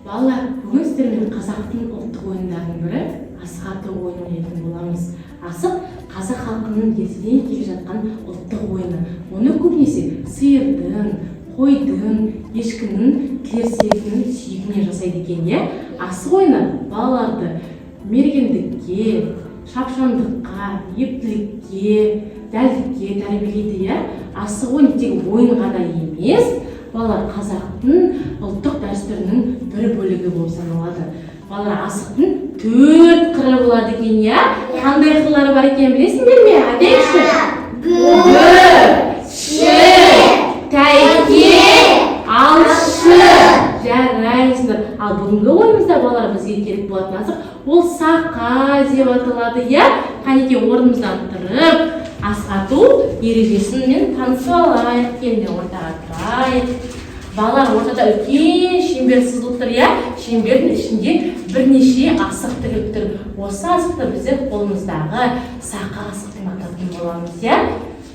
Балалар, бүгін сіздермен қазақтың ұлттық ойындарының бірі асық ату ойынын ойнайтын боламыз. Асық қазақ халқының ертеден келе жатқан ұлттық ойыны. Оны көбінесе сиырдың, қойдың, ешкінің терсегінің сүйегіне жасайды екен. Асық ойыны балаларды мергендікке, шапшаңдыққа, ептілікке, дәлдікке тәрбиелейді. Асық ойын тек ойын ғана емес, балалар қазақтың ұлттық дәстүрінің бір бөлігі болып саналады. Балалар, асықтың 4 қыры болады екен. Қандай қырлары бар екенін білесіңдер ме? Айтайықшы. Бүрші, тәйке, алшы. Жарайсыңдар. Ал бүгінгі ойымызда балалар бізге керек болатын асық ол сақа деп аталады. Қанекей орнымыздан тұрып, асық ату ережесімен танысып алайық. Келіңдер ортаға тұрайық. Балалар, ортада үлкен шеңбер сызылып тұр. Шеңбердің ішінде бірнеше асық тігіліп тұр. Осы асықты біз қолымыздағы сақа асықтың ататын боламыз.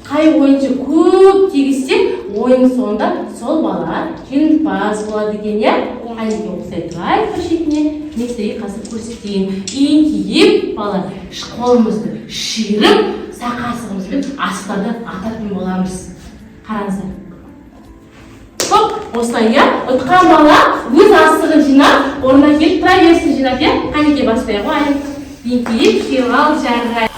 Қай ойыншы көп тегізсе, ойын соңында сол бала жеңімпаз болады екен. Қанекей осылай тұрайық бір шетіне. Мен сіздерге қазір көрсетейін. Еңкейіп, балалар, қолымызды шиырып, сақа асығымызбен асықтарды ататын боламыз. Қараңыздар. Осылай, ұтқан бала өз асығын жинап, орнына келіп тұра берсін жинап. Қанекей бастайық. Еңкейіп, шиырып ал, жарай.